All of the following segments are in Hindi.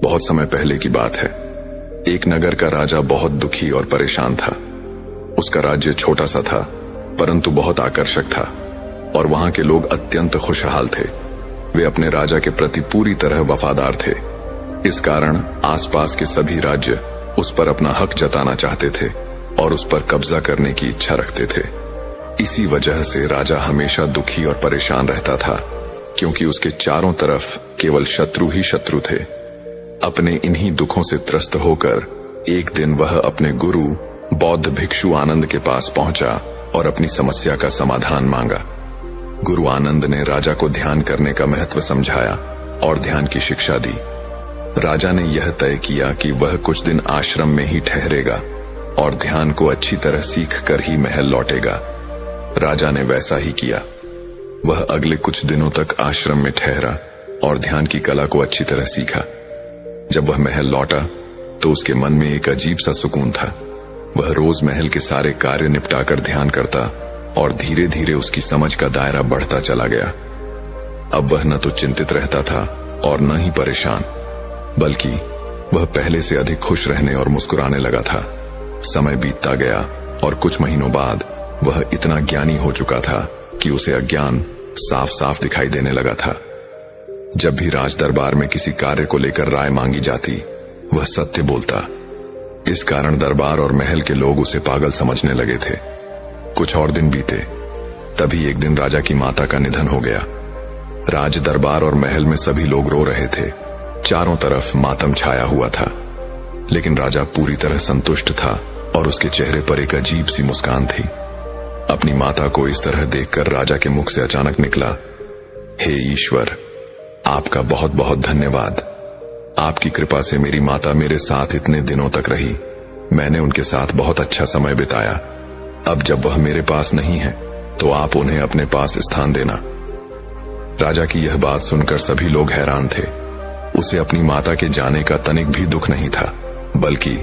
बहुत समय पहले की बात है। एक नगर का राजा बहुत दुखी और परेशान था। उसका राज्य छोटा सा था, परंतु बहुत आकर्षक था और वहां के लोग अत्यंत खुशहाल थे। वे अपने राजा के प्रति पूरी तरह वफादार थे। इस कारण आसपास के सभी राज्य उस पर अपना हक जताना चाहते थे और उस पर कब्जा करने की इच्छा रखते थे। इसी वजह से राजा हमेशा दुखी और परेशान रहता था, क्योंकि उसके चारों तरफ केवल शत्रु ही शत्रु थे। अपने इन्हीं दुखों से त्रस्त होकर एक दिन वह अपने गुरु बौद्ध भिक्षु आनंद के पास पहुंचा और अपनी समस्या का समाधान मांगा। गुरु आनंद ने राजा को ध्यान करने का महत्व समझाया और ध्यान की शिक्षा दी। राजा ने यह तय किया कि वह कुछ दिन आश्रम में ही ठहरेगा और ध्यान को अच्छी तरह सीख कर ही महल लौटेगा। राजा ने वैसा ही किया। वह अगले कुछ दिनों तक आश्रम में ठहरा और ध्यान की कला को अच्छी तरह सीखा। जब वह महल लौटा तो उसके मन में एक अजीब सा सुकून था। वह रोज महल के सारे कार्य निपटाकर ध्यान करता और धीरे धीरे उसकी समझ का दायरा बढ़ता चला गया। अब वह न तो चिंतित रहता था और न ही परेशान, बल्कि वह पहले से अधिक खुश रहने और मुस्कुराने लगा था। समय बीतता गया और कुछ महीनों बाद वह इतना ज्ञानी हो चुका था कि उसे अज्ञान साफ साफ दिखाई देने लगा था। जब भी राज दरबार में किसी कार्य को लेकर राय मांगी जाती, वह सत्य बोलता। इस कारण दरबार और महल के लोग उसे पागल समझने लगे थे। कुछ और दिन बीते, तभी एक दिन राजा की माता का निधन हो गया। राज दरबार और महल में सभी लोग रो रहे थे। चारों तरफ मातम छाया हुआ था, लेकिन राजा पूरी तरह संतुष्ट था और उसके चेहरे पर एक अजीब सी मुस्कान थी। अपनी माता को इस तरह देखकर राजा के मुख से अचानक निकला, हे ईश्वर, आपका बहुत बहुत धन्यवाद। आपकी कृपा से मेरी माता मेरे साथ इतने दिनों तक रही। मैंने उनके साथ बहुत अच्छा समय बिताया। अब जब वह मेरे पास नहीं है तो आप उन्हें अपने पास स्थान देना। राजा की यह बात सुनकर सभी लोग हैरान थे। उसे अपनी माता के जाने का तनिक भी दुख नहीं था, बल्कि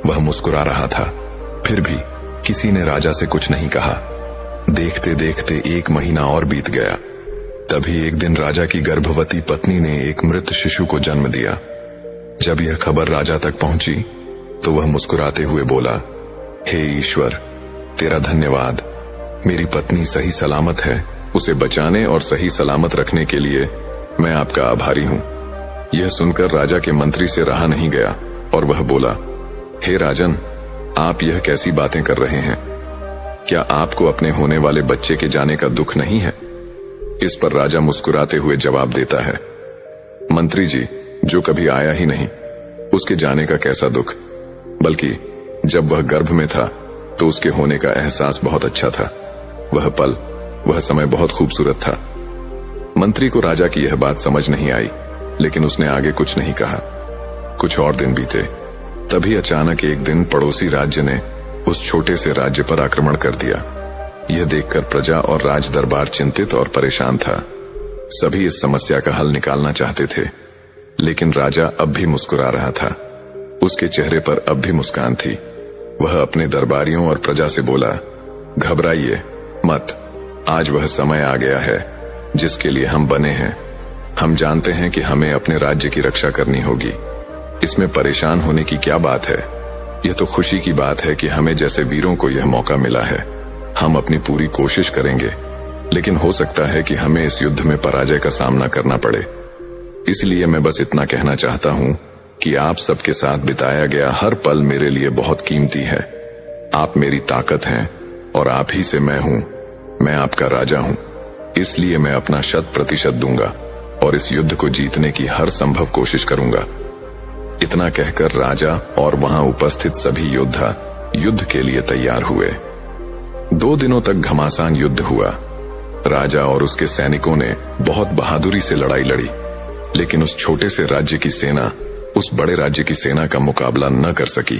वह मुस्कुरा रहा था। फिर भी किसी ने राजा से कुछ नहीं कहा। देखते देखते एक महीना और बीत गया। तभी एक दिन राजा की गर्भवती पत्नी ने एक मृत शिशु को जन्म दिया। जब यह खबर राजा तक पहुंची तो वह मुस्कुराते हुए बोला, हे ईश्वर, तेरा धन्यवाद। मेरी पत्नी सही सलामत है। उसे बचाने और सही सलामत रखने के लिए मैं आपका आभारी हूं। यह सुनकर राजा के मंत्री से रहा नहीं गया और वह बोला, हे राजन, आप यह कैसी बातें कर रहे हैं? क्या आपको अपने होने वाले बच्चे के जाने का दुख नहीं है? इस पर राजा मुस्कुराते हुए जवाब देता है, मंत्री जी, जो कभी आया ही नहीं, उसके जाने का कैसा दुख? बल्कि जब वह गर्भ में था तो उसके होने का एहसास बहुत अच्छा था। वह पल, वह समय बहुत खूबसूरत था। मंत्री को राजा की यह बात समझ नहीं आई, लेकिन उसने आगे कुछ नहीं कहा। कुछ और दिन बीते। तभी अचानक एक दिन पड़ोसी राज्य ने उस छोटे से राज्य पर आक्रमण कर दिया। यह देखकर प्रजा और राज दरबार चिंतित और परेशान था। सभी इस समस्या का हल निकालना चाहते थे, लेकिन राजा अब भी मुस्कुरा रहा था। उसके चेहरे पर अब भी मुस्कान थी। वह अपने दरबारियों और प्रजा से बोला, घबराइए मत। आज वह समय आ गया है जिसके लिए हम बने हैं। हम जानते हैं कि हमें अपने राज्य की रक्षा करनी होगी। इसमें परेशान होने की क्या बात है? यह तो खुशी की बात है कि हमें जैसे वीरों को यह मौका मिला है। हम अपनी पूरी कोशिश करेंगे, लेकिन हो सकता है कि हमें इस युद्ध में पराजय का सामना करना पड़े। इसलिए मैं बस इतना कहना चाहता हूं कि आप सबके साथ बिताया गया हर पल मेरे लिए बहुत कीमती है। आप मेरी ताकत हैं और आप ही से मैं हूं। मैं आपका राजा हूं, इसलिए मैं अपना 100% दूंगा और इस युद्ध को जीतने की हर संभव कोशिश करूंगा। इतना कहकर राजा और वहां उपस्थित सभी योद्धा युद्ध के लिए तैयार हुए। 2 दिनों तक घमासान युद्ध हुआ। राजा और उसके सैनिकों ने बहुत बहादुरी से लड़ाई लड़ी, लेकिन उस छोटे से राज्य की सेना उस बड़े राज्य की सेना का मुकाबला न कर सकी।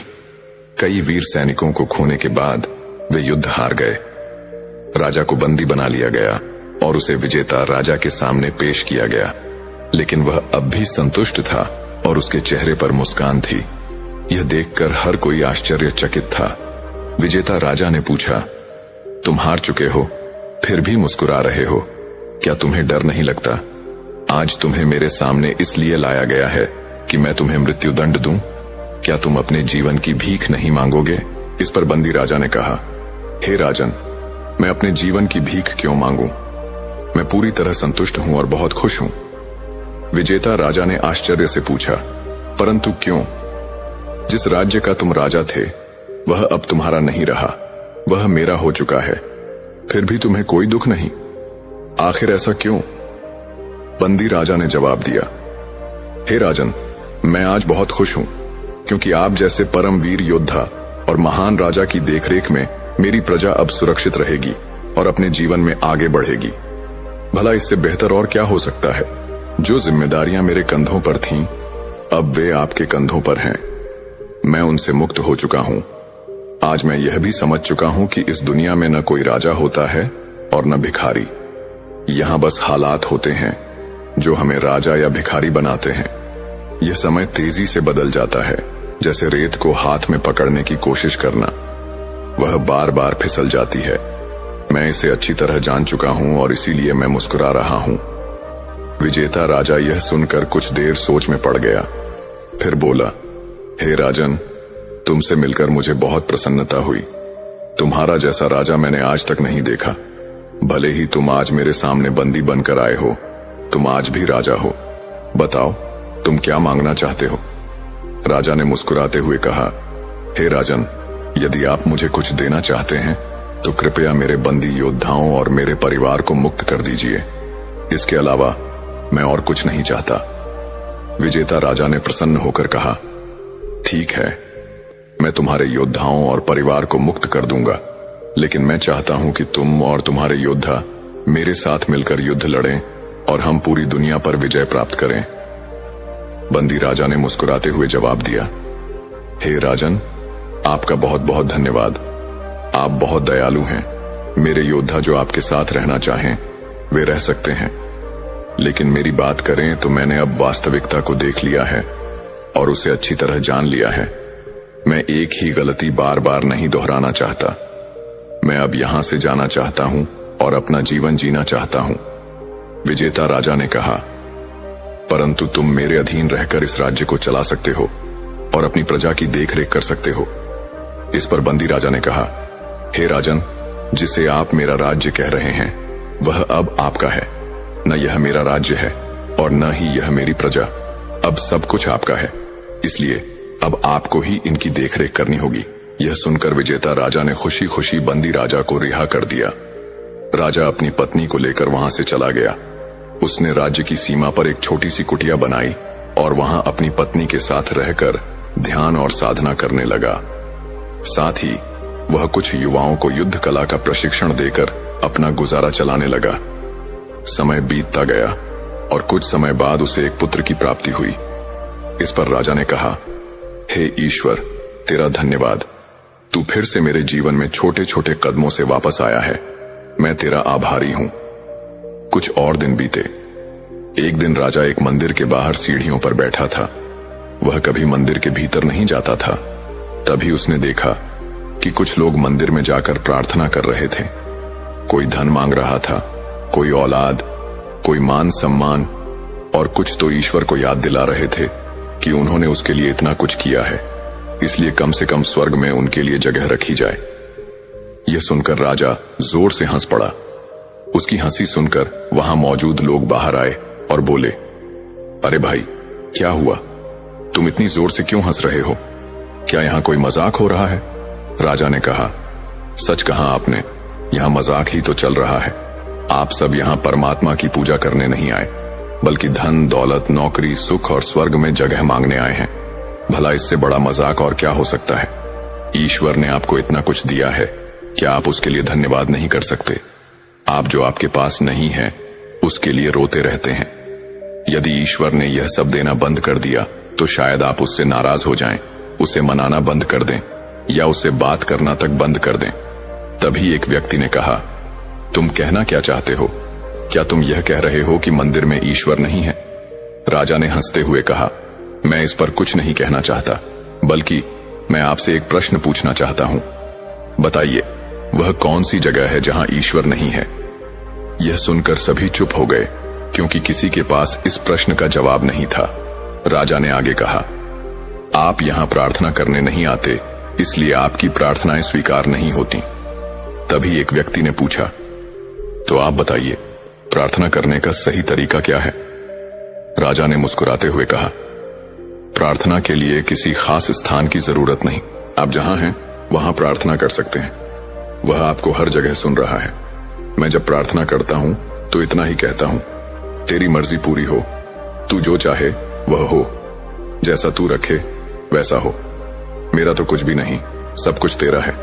कई वीर सैनिकों को खोने के बाद वे युद्ध हार गए। राजा को बंदी बना लिया गया और उसे विजेता राजा के सामने पेश किया गया, लेकिन वह अब भी संतुष्ट था और उसके चेहरे पर मुस्कान थी। यह देखकर हर कोई आश्चर्यचकित था। विजेता राजा ने पूछा, तुम हार चुके हो, फिर भी मुस्कुरा रहे हो, क्या तुम्हें डर नहीं लगता? आज तुम्हें मेरे सामने इसलिए लाया गया है कि मैं तुम्हें मृत्युदंड दूं? क्या तुम अपने जीवन की भीख नहीं मांगोगे? इस पर बंदी राजा ने कहा, हे राजन, मैं अपने जीवन की भीख क्यों मांगूं? मैं पूरी तरह संतुष्ट हूं और बहुत खुश हूं। विजेता राजा ने आश्चर्य से पूछा, परंतु क्यों? जिस राज्य का तुम राजा थे वह अब तुम्हारा नहीं रहा, वह मेरा हो चुका है, फिर भी तुम्हें कोई दुख नहीं? आखिर ऐसा क्यों? बंदी राजा ने जवाब दिया, हे राजन, मैं आज बहुत खुश हूं, क्योंकि आप जैसे परम वीर योद्धा और महान राजा की देखरेख में मेरी प्रजा अब सुरक्षित रहेगी और अपने जीवन में आगे बढ़ेगी। भला इससे बेहतर और क्या हो सकता है? जो जिम्मेदारियां मेरे कंधों पर थीं, अब वे आपके कंधों पर हैं। मैं उनसे मुक्त हो चुका हूं। आज मैं यह भी समझ चुका हूं कि इस दुनिया में न कोई राजा होता है और न भिखारी। यहां बस हालात होते हैं जो हमें राजा या भिखारी बनाते हैं। यह समय तेजी से बदल जाता है, जैसे रेत को हाथ में पकड़ने की कोशिश करना, वह बार बार फिसल जाती है। मैं इसे अच्छी तरह जान चुका हूं और इसीलिए मैं मुस्कुरा रहा हूं। विजेता राजा यह सुनकर कुछ देर सोच में पड़ गया, फिर बोला, हे राजन, तुमसे मिलकर मुझे बहुत प्रसन्नता हुई। तुम्हारा जैसा राजा मैंने आज तक नहीं देखा। भले ही तुम आज मेरे सामने बंदी बनकर आए हो, तुम आज भी राजा हो। बताओ, तुम क्या मांगना चाहते हो? राजा ने मुस्कुराते हुए कहा, हे राजन, यदि आप मुझे कुछ देना चाहते हैं तो कृपया मेरे बंदी योद्धाओं और मेरे परिवार को मुक्त कर दीजिए। इसके अलावा मैं और कुछ नहीं चाहता। विजेता राजा ने प्रसन्न होकर कहा, ठीक है, मैं तुम्हारे योद्धाओं और परिवार को मुक्त कर दूंगा, लेकिन मैं चाहता हूं कि तुम और तुम्हारे योद्धा मेरे साथ मिलकर युद्ध लड़ें और हम पूरी दुनिया पर विजय प्राप्त करें। बंदी राजा ने मुस्कुराते हुए जवाब दिया, हे राजन, आपका बहुत बहुत धन्यवाद। आप बहुत दयालु हैं। मेरे योद्धा जो आपके साथ रहना चाहें वे रह सकते हैं, लेकिन मेरी बात करें तो मैंने अब वास्तविकता को देख लिया है और उसे अच्छी तरह जान लिया है। मैं एक ही गलती बार बार नहीं दोहराना चाहता। मैं अब यहां से जाना चाहता हूं और अपना जीवन जीना चाहता हूं। विजेता राजा ने कहा, परंतु तुम मेरे अधीन रहकर इस राज्य को चला सकते हो और अपनी प्रजा की देखरेख कर सकते हो। इस पर बंदी राजा ने कहा, हे राजन, जिसे आप मेरा राज्य कह रहे हैं वह अब आपका है। न यह मेरा राज्य है और न ही यह मेरी प्रजा। अब सब कुछ आपका है, इसलिए अब आपको ही इनकी देखरेख करनी होगी। यह सुनकर विजेता राजा ने खुशी खुशी बंदी राजा को रिहा कर दिया। राजा अपनी पत्नी को लेकर वहां से चला गया। उसने राज्य की सीमा पर एक छोटी सी कुटिया बनाई और वहां अपनी पत्नी के साथ रहकर ध्यान और साधना करने लगा। साथ ही वह कुछ युवाओं को युद्ध कला का प्रशिक्षण देकर अपना गुजारा चलाने लगा। समय बीतता गया और कुछ समय बाद उसे एक पुत्र की प्राप्ति हुई। इस पर राजा ने कहा, हे ईश्वर, तेरा धन्यवाद। तू फिर से मेरे जीवन में छोटे छोटे कदमों से वापस आया है। मैं तेरा आभारी हूं। कुछ और दिन बीते। एक दिन राजा एक मंदिर के बाहर सीढ़ियों पर बैठा था। वह कभी मंदिर के भीतर नहीं जाता था। तभी उसने देखा कि कुछ लोग मंदिर में जाकर प्रार्थना कर रहे थे। कोई धन मांग रहा था, कोई औलाद, कोई मान सम्मान, और कुछ तो ईश्वर को याद दिला रहे थे कि उन्होंने उसके लिए इतना कुछ किया है, इसलिए कम से कम स्वर्ग में उनके लिए जगह रखी जाए। यह सुनकर राजा जोर से हंस पड़ा। उसकी हंसी सुनकर वहां मौजूद लोग बाहर आए और बोले, अरे भाई, क्या हुआ? तुम इतनी जोर से क्यों हंस रहे हो? क्या यहां कोई मजाक हो रहा है? राजा ने कहा, सच कहा आपने, यहां मजाक ही तो चल रहा है। आप सब यहां परमात्मा की पूजा करने नहीं आए, बल्कि धन, दौलत, नौकरी, सुख और स्वर्ग में जगह मांगने आए हैं। भला इससे बड़ा मजाक और क्या हो सकता है? ईश्वर ने आपको इतना कुछ दिया है, क्या आप उसके लिए धन्यवाद नहीं कर सकते? आप जो आपके पास नहीं है उसके लिए रोते रहते हैं। यदि ईश्वर ने यह सब देना बंद कर दिया तो शायद आप उससे नाराज हो जाएं, उसे मनाना बंद कर दें या उससे बात करना तक बंद कर दें। तभी एक व्यक्ति ने कहा, तुम कहना क्या चाहते हो? क्या तुम यह कह रहे हो कि मंदिर में ईश्वर नहीं है? राजा ने हंसते हुए कहा, मैं इस पर कुछ नहीं कहना चाहता, बल्कि मैं आपसे एक प्रश्न पूछना चाहता हूं। बताइए, वह कौन सी जगह है जहां ईश्वर नहीं है? यह सुनकर सभी चुप हो गए, क्योंकि किसी के पास इस प्रश्न का जवाब नहीं था। राजा ने आगे कहा, आप यहां प्रार्थना करने नहीं आते, इसलिए आपकी प्रार्थनाएं स्वीकार नहीं होती। तभी एक व्यक्ति ने पूछा, तो आप बताइए, प्रार्थना करने का सही तरीका क्या है? राजा ने मुस्कुराते हुए कहा, प्रार्थना के लिए किसी खास स्थान की जरूरत नहीं। आप जहां हैं वहां प्रार्थना कर सकते हैं। वह आपको हर जगह सुन रहा है। मैं जब प्रार्थना करता हूं तो इतना ही कहता हूं, तेरी मर्जी पूरी हो, तू जो चाहे वह हो, जैसा तू रखे वैसा हो। मेरा तो कुछ भी नहीं, सब कुछ तेरा है।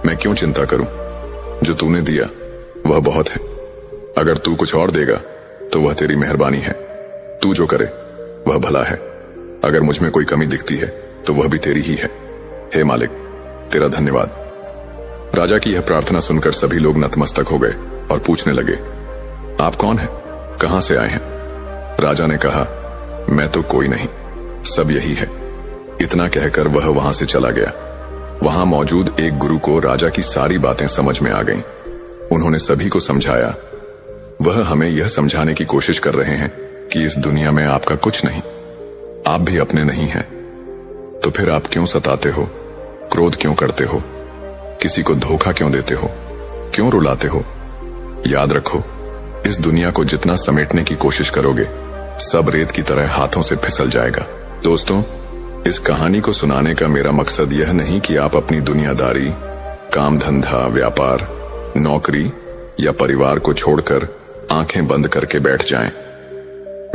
मैं क्यों चिंता करूं? जो तूने दिया वह बहुत है। अगर तू कुछ और देगा तो वह तेरी मेहरबानी है। तू जो करे वह भला है। अगर मुझ में कोई कमी दिखती है तो वह भी तेरी ही है। हे मालिक, तेरा धन्यवाद। राजा की यह प्रार्थना सुनकर सभी लोग नतमस्तक हो गए और पूछने लगे, आप कौन हैं? कहां से आए हैं? राजा ने कहा, मैं तो कोई नहीं, सब यही है। इतना कहकर वह वहां से चला गया। वहां मौजूद एक गुरु को राजा की सारी बातें समझ में आ गईं। उन्होंने सभी को समझाया। वह हमें यह समझाने की कोशिश कर रहे हैं कि इस दुनिया में आपका कुछ नहीं, आप भी अपने नहीं हैं। तो फिर आप क्यों सताते हो? क्रोध क्यों करते हो? किसी को धोखा क्यों देते हो? क्यों रुलाते हो? याद रखो, इस दुनिया को जितना समेटने की कोशिश करोगे, सब रेत की तरह हाथों से फिसल जाएगा। दोस्तों, इस कहानी को सुनाने का मेरा मकसद यह नहीं कि आप अपनी दुनियादारी, काम धंधा, व्यापार, नौकरी या परिवार को छोड़कर आंखें बंद करके बैठ जाएं।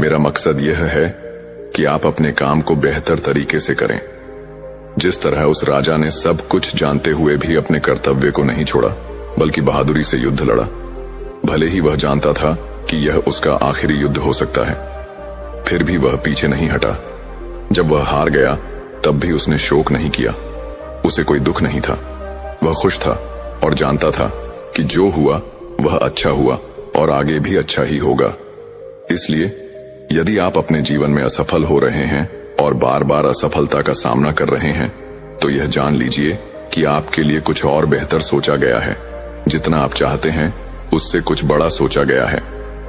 मेरा मकसद यह है कि आप अपने काम को बेहतर तरीके से करें। जिस तरह उस राजा ने सब कुछ जानते हुए भी अपने कर्तव्य को नहीं छोड़ा, बल्कि बहादुरी से युद्ध लड़ा। भले ही वह जानता था कि यह उसका आखिरी युद्ध हो सकता है, फिर भी वह पीछे नहीं हटा। जब वह हार गया तब भी उसने शोक नहीं किया। उसे कोई दुख नहीं था। वह खुश था और जानता था कि जो हुआ वह अच्छा हुआ और आगे भी अच्छा ही होगा। इसलिए यदि आप अपने जीवन में असफल हो रहे हैं और बार बार असफलता का सामना कर रहे हैं, तो यह जान लीजिए कि आपके लिए कुछ और बेहतर सोचा गया है। जितना आप चाहते हैं उससे कुछ बड़ा सोचा गया है।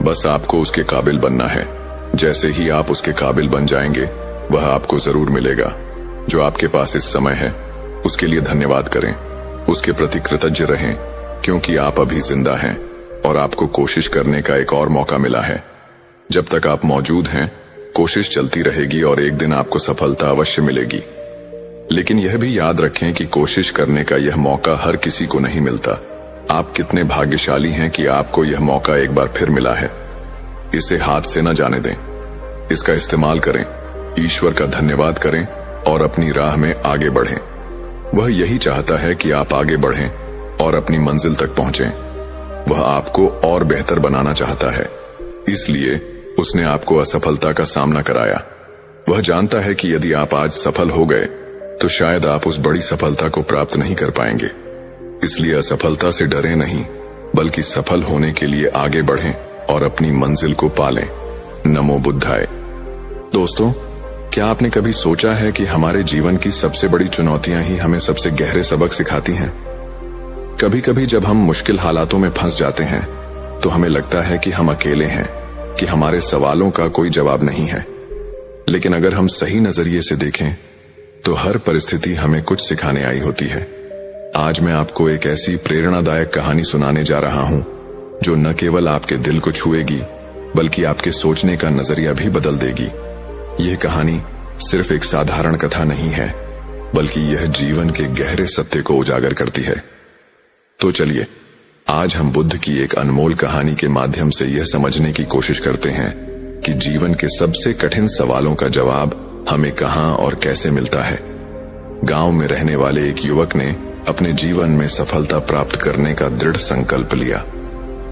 बस आपको उसके काबिल बनना है। जैसे ही आप उसके काबिल बन जाएंगे, वह आपको जरूर मिलेगा। जो आपके पास इस समय है उसके लिए धन्यवाद करें, उसके प्रति कृतज्ञ रहें, क्योंकि आप अभी जिंदा हैं और आपको कोशिश करने का एक और मौका मिला है। जब तक आप मौजूद हैं, कोशिश चलती रहेगी और एक दिन आपको सफलता अवश्य मिलेगी। लेकिन यह भी याद रखें कि कोशिश करने का यह मौका हर किसी को नहीं मिलता। आप कितने भाग्यशाली हैं कि आपको यह मौका एक बार फिर मिला है। इसे हाथ से न जाने दें। इसका इस्तेमाल करें, ईश्वर का धन्यवाद करें और अपनी राह में आगे बढ़ें। वह यही चाहता है कि आप आगे बढ़ें और अपनी मंजिल तक पहुंचें। वह आपको और बेहतर बनाना चाहता है, इसलिए उसने आपको असफलता का सामना कराया। वह जानता है कि यदि आप आज सफल हो गए तो शायद आप उस बड़ी सफलता को प्राप्त नहीं कर पाएंगे। इसलिए असफलता से डरें नहीं, बल्कि सफल होने के लिए आगे बढ़ें और अपनी मंजिल को पालें। नमो बुद्धाय। दोस्तों, क्या आपने कभी सोचा है कि हमारे जीवन की सबसे बड़ी चुनौतियां ही हमें सबसे गहरे सबक सिखाती हैं? कभी कभी जब हम मुश्किल हालातों में फंस जाते हैं तो हमें लगता है कि हम अकेले हैं, कि हमारे सवालों का कोई जवाब नहीं है। लेकिन अगर हम सही नजरिए से देखें तो हर परिस्थिति हमें कुछ सिखाने आई होती है। आज मैं आपको एक ऐसी प्रेरणादायक कहानी सुनाने जा रहा हूं जो न केवल आपके दिल को छुएगी, बल्कि आपके सोचने का नजरिया भी बदल देगी। यह कहानी सिर्फ एक साधारण कथा नहीं है, बल्कि यह जीवन के गहरे सत्य को उजागर करती है। तो चलिए, आज हम बुद्ध की एक अनमोल कहानी के माध्यम से यह समझने की कोशिश करते हैं कि जीवन के सबसे कठिन सवालों का जवाब हमें कहां और कैसे मिलता है। गांव में रहने वाले एक युवक ने अपने जीवन में सफलता प्राप्त करने का दृढ़ संकल्प लिया।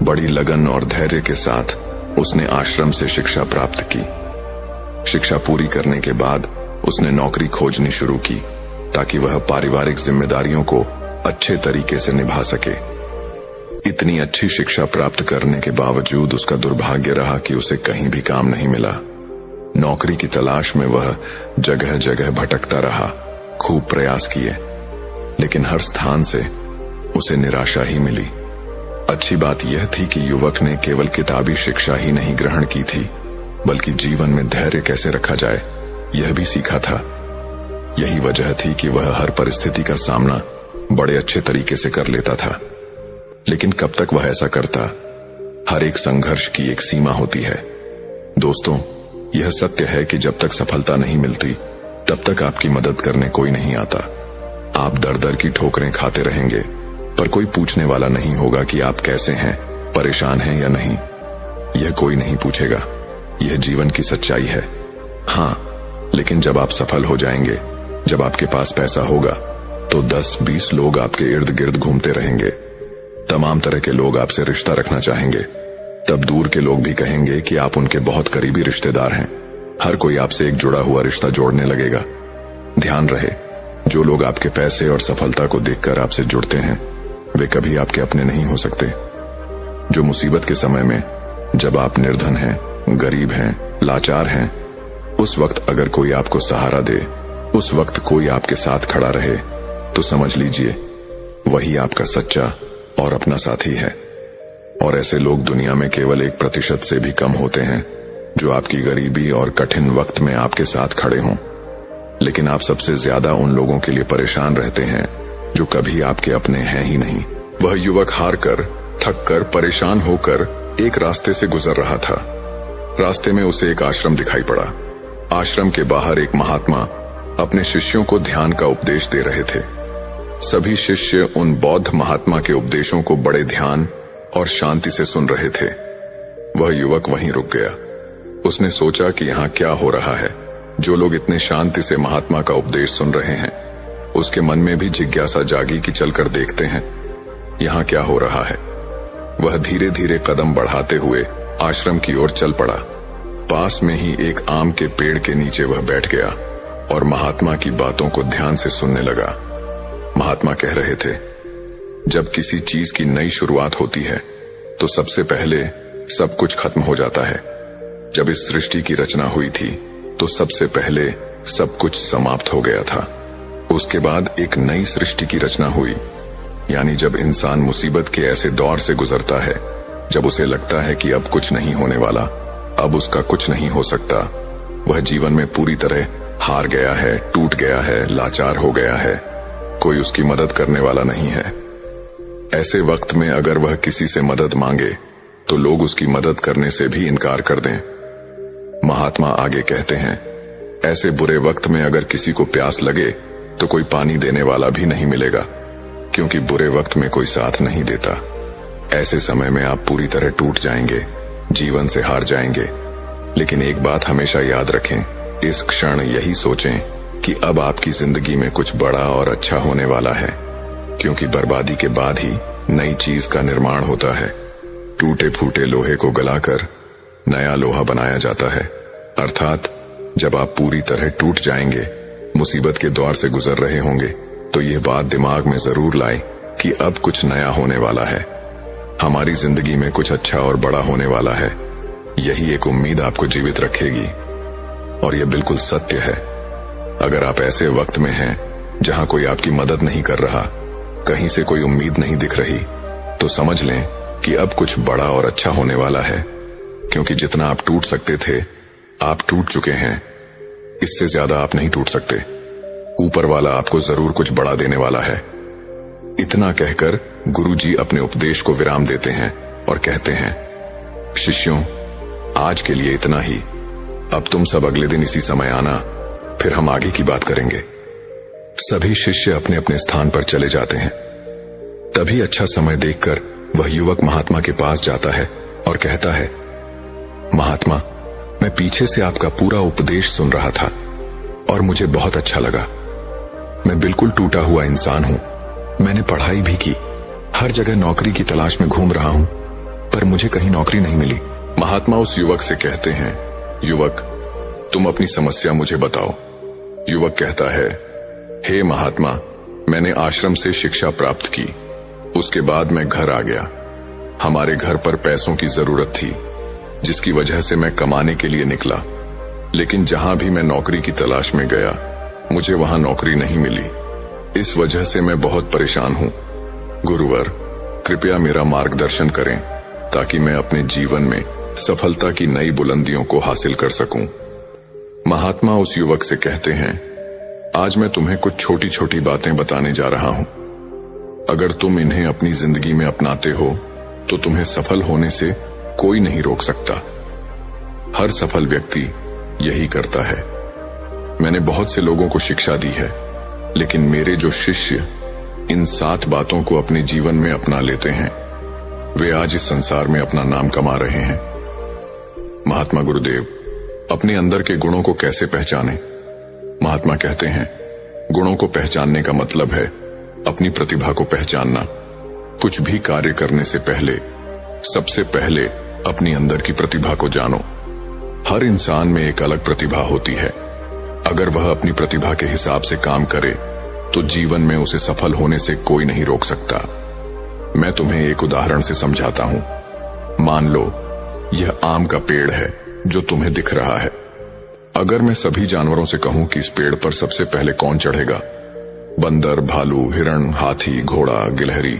बड़ी लगन और धैर्य के साथ उसने आश्रम से शिक्षा प्राप्त की। शिक्षा पूरी करने के बाद उसने नौकरी खोजनी शुरू की ताकि वह पारिवारिक जिम्मेदारियों को अच्छे तरीके से निभा सके। इतनी अच्छी शिक्षा प्राप्त करने के बावजूद उसका दुर्भाग्य रहा कि उसे कहीं भी काम नहीं मिला। नौकरी की तलाश में वह जगह जगह भटकता रहा, खूब प्रयास किए, लेकिन हर स्थान से उसे निराशा ही मिली। अच्छी बात यह थी कि युवक ने केवल किताबी शिक्षा ही नहीं ग्रहण की थी, बल्कि जीवन में धैर्य कैसे रखा जाए, यह भी सीखा था। यही वजह थी कि वह हर परिस्थिति का सामना बड़े अच्छे तरीके से कर लेता था। लेकिन कब तक वह ऐसा करता? हर एक संघर्ष की एक सीमा होती है। दोस्तों, यह सत्य है कि जब तक सफलता नहीं मिलती तब तक आपकी मदद करने कोई नहीं आता। आप दर दर की ठोकरें खाते रहेंगे, पर कोई पूछने वाला नहीं होगा कि आप कैसे हैं, परेशान हैं या नहीं। यह कोई नहीं पूछेगा। यह जीवन की सच्चाई है। हाँ, लेकिन जब आप सफल हो जाएंगे, जब आपके पास पैसा होगा, तो 10-20 लोग आपके इर्द गिर्द घूमते रहेंगे। तमाम तरह के लोग आपसे रिश्ता रखना चाहेंगे। तब दूर के लोग भी कहेंगे कि आप उनके बहुत करीबी रिश्तेदार हैं। हर कोई आपसे एक जुड़ा हुआ रिश्ता जोड़ने लगेगा। ध्यान रहे, जो लोग आपके पैसे और सफलता को देखकर आपसे जुड़ते हैं, वे कभी आपके अपने नहीं हो सकते। जो मुसीबत के समय में, जब आप निर्धन हैं, गरीब हैं, लाचार हैं, उस वक्त अगर कोई आपको सहारा दे, उस वक्त कोई आपके साथ खड़ा रहे, तो समझ लीजिए वही आपका सच्चा और अपना साथी है। और ऐसे लोग दुनिया में केवल 1% से भी कम होते हैं जो आपकी गरीबी और कठिन वक्त में आपके साथ खड़े हों। लेकिन आप सबसे ज्यादा उन लोगों के लिए परेशान रहते हैं जो कभी आपके अपने हैं ही नहीं। वह युवक हार कर, थक कर, परेशान होकर एक रास्ते से गुजर रहा था। रास्ते में उसे एक आश्रम दिखाई पड़ा। आश्रम के बाहर एक महात्मा अपने शिष्यों को ध्यान का उपदेश दे रहे थे। सभी शिष्य उन बौद्ध महात्मा के उपदेशों को बड़े ध्यान और शांति से सुन रहे थे। वह युवक वहीं रुक गया। उसने सोचा कि यहाँ क्या हो रहा है, जो लोग इतने शांति से महात्मा का उपदेश सुन रहे हैं। उसके मन में भी जिज्ञासा जागी कि चलकर देखते हैं यहाँ क्या हो रहा है। वह धीरे धीरे कदम बढ़ाते हुए आश्रम की ओर चल पड़ा। पास में ही एक आम के पेड़ के नीचे वह बैठ गया और महात्मा की बातों को ध्यान से सुनने लगा। महात्मा कह रहे थे, जब किसी चीज की नई शुरुआत होती है तो सबसे पहले सब कुछ खत्म हो जाता है। जब इस सृष्टि की रचना हुई थी तो सबसे पहले सब कुछ समाप्त हो गया था। उसके बाद एक नई सृष्टि की रचना हुई। यानी जब इंसान मुसीबत के ऐसे दौर से गुजरता है जब उसे लगता है कि अब कुछ नहीं होने वाला, अब उसका कुछ नहीं हो सकता, वह जीवन में पूरी तरह हार गया है, टूट गया है, लाचार हो गया है, कोई उसकी मदद करने वाला नहीं है। ऐसे वक्त में अगर वह किसी से मदद मांगे तो लोग उसकी मदद करने से भी इनकार कर दें। महात्मा आगे कहते हैं, ऐसे बुरे वक्त में अगर किसी को प्यास लगे तो कोई पानी देने वाला भी नहीं मिलेगा, क्योंकि बुरे वक्त में कोई साथ नहीं देता। ऐसे समय में आप पूरी तरह टूट जाएंगे, जीवन से हार जाएंगे। लेकिन एक बात हमेशा याद रखें, इस क्षण यही सोचें कि अब आपकी जिंदगी में कुछ बड़ा और अच्छा होने वाला है, क्योंकि बर्बादी के बाद ही नई चीज का निर्माण होता है। टूटे फूटे लोहे को गलाकर नया लोहा बनाया जाता है। अर्थात जब आप पूरी तरह टूट जाएंगे, मुसीबत के दौर से गुजर रहे होंगे, तो यह बात दिमाग में जरूर लाएं कि अब कुछ नया होने वाला है, हमारी जिंदगी में कुछ अच्छा और बड़ा होने वाला है। यही एक उम्मीद आपको जीवित रखेगी। और यह बिल्कुल सत्य है। अगर आप ऐसे वक्त में हैं जहां कोई आपकी मदद नहीं कर रहा, कहीं से कोई उम्मीद नहीं दिख रही, तो समझ लें कि अब कुछ बड़ा और अच्छा होने वाला है। क्योंकि जितना आप टूट सकते थे, आप टूट चुके हैं। इससे ज्यादा आप नहीं टूट सकते। ऊपर वाला आपको जरूर कुछ बड़ा देने वाला है। इतना कहकर गुरुजी अपने उपदेश को विराम देते हैं और कहते हैं, शिष्यों, आज के लिए इतना ही। अब तुम सब अगले दिन इसी समय आना, फिर हम आगे की बात करेंगे। सभी शिष्य अपने अपने स्थान पर चले जाते हैं। तभी अच्छा समय देखकर वह युवक महात्मा के पास जाता है और कहता है, महात्मा, मैं पीछे से आपका पूरा उपदेश सुन रहा था और मुझे बहुत अच्छा लगा। मैं बिल्कुल टूटा हुआ इंसान हूं। मैंने पढ़ाई भी की, हर जगह नौकरी की तलाश में घूम रहा हूं, पर मुझे कहीं नौकरी नहीं मिली। महात्मा उस युवक से कहते हैं, युवक, तुम अपनी समस्या मुझे बताओ। युवक कहता है, हे महात्मा, मैंने आश्रम से शिक्षा प्राप्त की। उसके बाद मैं घर आ गया। हमारे घर पर पैसों की जरूरत थी, जिसकी वजह से मैं कमाने के लिए निकला। लेकिन जहां भी मैं नौकरी की तलाश में गया, मुझे वहां नौकरी नहीं मिली। इस वजह से मैं बहुत परेशान हूं। गुरुवर, कृपया मेरा मार्गदर्शन करें ताकि मैं अपने जीवन में सफलता की नई बुलंदियों को हासिल कर सकूं। महात्मा उस युवक से कहते हैं, आज मैं तुम्हें कुछ छोटी छोटी बातें बताने जा रहा हूं। अगर तुम इन्हें अपनी जिंदगी में अपनाते हो तो तुम्हें सफल होने से कोई नहीं रोक सकता। हर सफल व्यक्ति यही करता है। मैंने बहुत से लोगों को शिक्षा दी है, लेकिन मेरे जो शिष्य इन 7 बातों को अपने जीवन में अपना लेते हैं, वे आज इस संसार में अपना नाम कमा रहे हैं। महात्मा गुरुदेव, अपने अंदर के गुणों को कैसे पहचानें? महात्मा कहते हैं, गुणों को पहचानने का मतलब है अपनी प्रतिभा को पहचानना। कुछ भी कार्य करने से पहले सबसे पहले अपनी अंदर की प्रतिभा को जानो। हर इंसान में एक अलग प्रतिभा होती है। अगर वह अपनी प्रतिभा के हिसाब से काम करे तो जीवन में उसे सफल होने से कोई नहीं रोक सकता। मैं तुम्हें एक उदाहरण से समझाता हूं। मान लो यह आम का पेड़ है जो तुम्हें दिख रहा है। अगर मैं सभी जानवरों से कहूं कि इस पेड़ पर सबसे पहले कौन चढ़ेगा, बंदर, भालू, हिरण, हाथी, घोड़ा, गिलहरी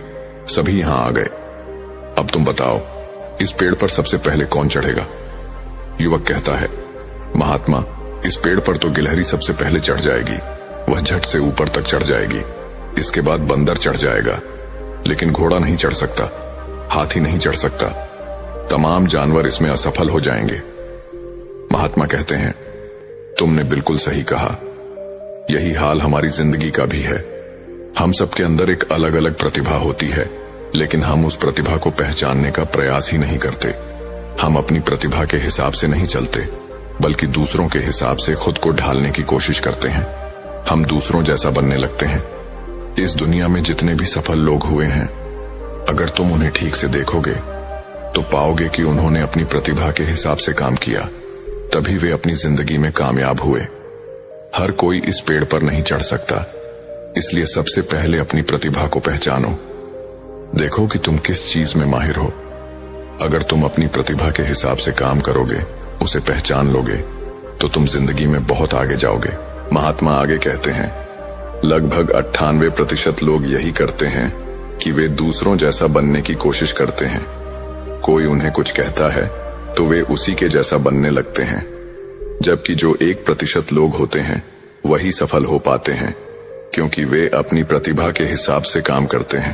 सभी यहां आ गए। अब तुम बताओ, इस पेड़ पर सबसे पहले कौन चढ़ेगा? युवक कहता है, महात्मा, इस पेड़ पर तो गिलहरी सबसे पहले चढ़ जाएगी। वह झट से ऊपर तक चढ़ जाएगी। इसके बाद बंदर चढ़ जाएगा, लेकिन घोड़ा नहीं चढ़ सकता, हाथी नहीं चढ़ सकता। तमाम जानवर इसमें असफल हो जाएंगे। महात्मा कहते हैं, तुमने बिल्कुल सही कहा। यही हाल हमारी जिंदगी का भी है। हम सबके अंदर एक अलग अलग प्रतिभा होती है, लेकिन हम उस प्रतिभा को पहचानने का प्रयास ही नहीं करते। हम अपनी प्रतिभा के हिसाब से नहीं चलते, बल्कि दूसरों के हिसाब से खुद को ढालने की कोशिश करते हैं। हम दूसरों जैसा बनने लगते हैं। इस दुनिया में जितने भी सफल लोग हुए हैं, अगर तुम उन्हें ठीक से देखोगे तो पाओगे कि उन्होंने अपनी प्रतिभा के हिसाब से काम किया, तभी वे अपनी जिंदगी में कामयाब हुए। हर कोई इस पेड़ पर नहीं चढ़ सकता, इसलिए सबसे पहले अपनी प्रतिभा को पहचानो। देखो कि तुम किस चीज में माहिर हो। अगर तुम अपनी प्रतिभा के हिसाब से काम करोगे, उसे पहचान लोगे, तो तुम जिंदगी में बहुत आगे जाओगे। महात्मा आगे कहते हैं, लगभग 98% लोग यही करते हैं कि वे दूसरों जैसा बनने की कोशिश करते हैं। कोई उन्हें कुछ कहता है तो वे उसी के जैसा बनने लगते हैं, जबकि जो 1% लोग होते हैं वही सफल हो पाते हैं, क्योंकि वे अपनी प्रतिभा के हिसाब से काम करते हैं।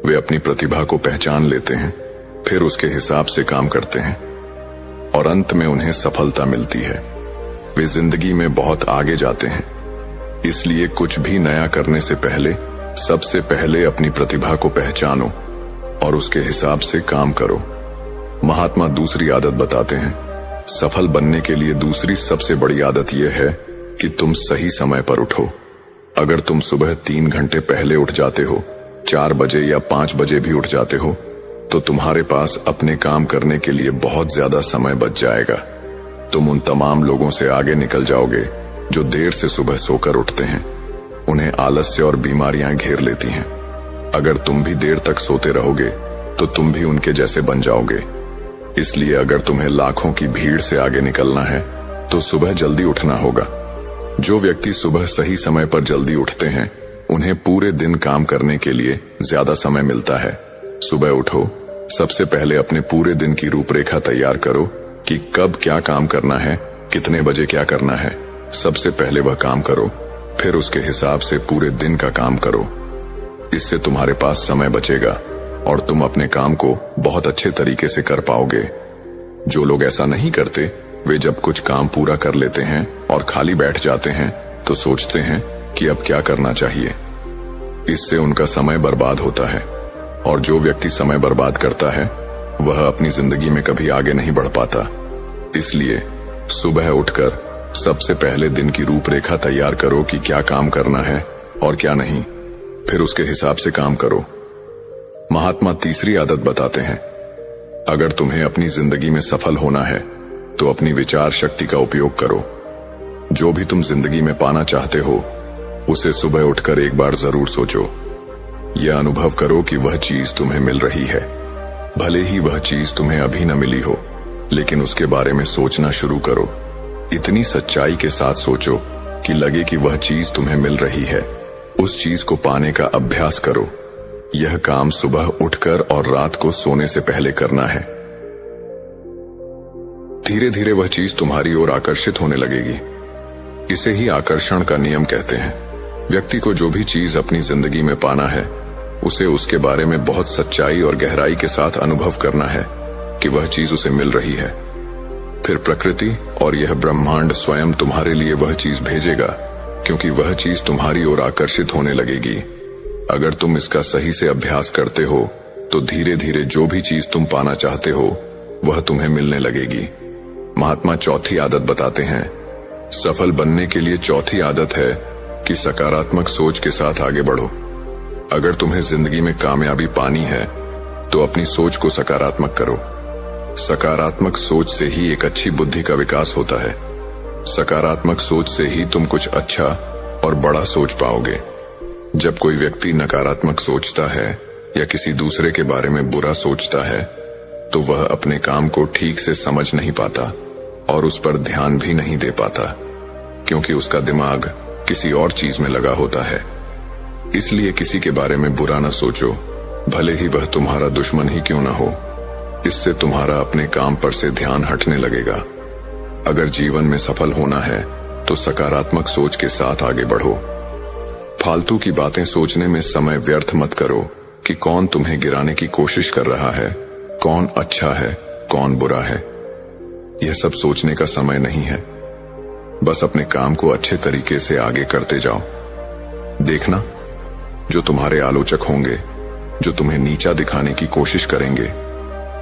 वे अपनी प्रतिभा को पहचान लेते हैं, फिर उसके हिसाब से काम करते हैं और अंत में उन्हें सफलता मिलती है। वे जिंदगी में बहुत आगे जाते हैं। इसलिए कुछ भी नया करने से पहले सबसे पहले अपनी प्रतिभा को पहचानो और उसके हिसाब से काम करो। महात्मा दूसरी आदत बताते हैं। सफल बनने के लिए दूसरी सबसे बड़ी आदत यह है कि तुम सही समय पर उठो। अगर तुम सुबह 3 घंटे पहले उठ जाते हो, 4 बजे या 5 बजे भी उठ जाते हो, तो तुम्हारे पास अपने काम करने के लिए बहुत ज्यादा समय बच जाएगा। तुम उन तमाम लोगों से आगे निकल जाओगे जो देर से सुबह सोकर उठते हैं। उन्हें आलस्य और बीमारियां घेर लेती हैं। अगर तुम भी देर तक सोते रहोगे तो तुम भी उनके जैसे बन जाओगे। इसलिए अगर तुम्हें लाखों की भीड़ से आगे निकलना है तो सुबह जल्दी उठना होगा। जो व्यक्ति सुबह सही समय पर जल्दी उठते हैं, उन्हें पूरे दिन काम करने के लिए ज्यादा समय मिलता है। सुबह उठो, सबसे पहले अपने पूरे दिन की रूपरेखा तैयार करो कि कब क्या काम करना है, कितने बजे क्या करना है। सबसे पहले वह काम करो, फिर उसके हिसाब से पूरे दिन का काम करो। इससे तुम्हारे पास समय बचेगा और तुम अपने काम को बहुत अच्छे तरीके से कर पाओगे। जो लोग ऐसा नहीं करते, वे जब कुछ काम पूरा कर लेते हैं और खाली बैठ जाते हैं तो सोचते हैं कि अब क्या करना चाहिए। इससे उनका समय बर्बाद होता है और जो व्यक्ति समय बर्बाद करता है वह अपनी जिंदगी में कभी आगे नहीं बढ़ पाता। इसलिए सुबह उठकर सबसे पहले दिन की रूपरेखा तैयार करो कि क्या काम करना है और क्या नहीं, फिर उसके हिसाब से काम करो। महात्मा तीसरी आदत बताते हैं, अगर तुम्हें अपनी जिंदगी में सफल होना है तो अपनी विचार शक्ति का उपयोग करो। जो भी तुम जिंदगी में पाना चाहते हो, उसे सुबह उठकर एक बार जरूर सोचो। यह अनुभव करो कि वह चीज तुम्हें मिल रही है। भले ही वह चीज तुम्हें अभी न मिली हो, लेकिन उसके बारे में सोचना शुरू करो। इतनी सच्चाई के साथ सोचो कि लगे कि वह चीज तुम्हें मिल रही है। उस चीज को पाने का अभ्यास करो। यह काम सुबह उठकर और रात को सोने से पहले करना है। धीरे धीरे वह चीज तुम्हारी ओर आकर्षित होने लगेगी। इसे ही आकर्षण का नियम कहते हैं। व्यक्ति को जो भी चीज अपनी जिंदगी में पाना है, उसे उसके बारे में बहुत सच्चाई और गहराई के साथ अनुभव करना है कि वह चीज उसे मिल रही है। फिर प्रकृति और यह ब्रह्मांड स्वयं तुम्हारे लिए वह चीज भेजेगा, क्योंकि वह चीज तुम्हारी ओर आकर्षित होने लगेगी। अगर तुम इसका सही से अभ्यास करते हो तो धीरे धीरे जो भी चीज तुम पाना चाहते हो वह तुम्हें मिलने लगेगी। महात्मा चौथी आदत बताते हैं, सफल बनने के लिए चौथी आदत है कि सकारात्मक सोच के साथ आगे बढ़ो। अगर तुम्हें जिंदगी में कामयाबी पानी है तो अपनी सोच को सकारात्मक करो। सकारात्मक सोच से ही एक अच्छी बुद्धि का विकास होता है। सकारात्मक सोच से ही तुम कुछ अच्छा और बड़ा सोच पाओगे। जब कोई व्यक्ति नकारात्मक सोचता है या किसी दूसरे के बारे में बुरा सोचता है तो वह अपने काम को ठीक से समझ नहीं पाता और उस पर ध्यान भी नहीं दे पाता, क्योंकि उसका दिमाग किसी और चीज में लगा होता है। इसलिए किसी के बारे में बुरा न सोचो, भले ही वह तुम्हारा दुश्मन ही क्यों न हो। इससे तुम्हारा अपने काम पर से ध्यान हटने लगेगा। अगर जीवन में सफल होना है तो सकारात्मक सोच के साथ आगे बढ़ो। फालतू की बातें सोचने में समय व्यर्थ मत करो कि कौन तुम्हें गिराने की कोशिश कर रहा है, कौन अच्छा है, कौन बुरा है। यह सब सोचने का समय नहीं है। बस अपने काम को अच्छे तरीके से आगे करते जाओ। देखना, जो तुम्हारे आलोचक होंगे, जो तुम्हें नीचा दिखाने की कोशिश करेंगे,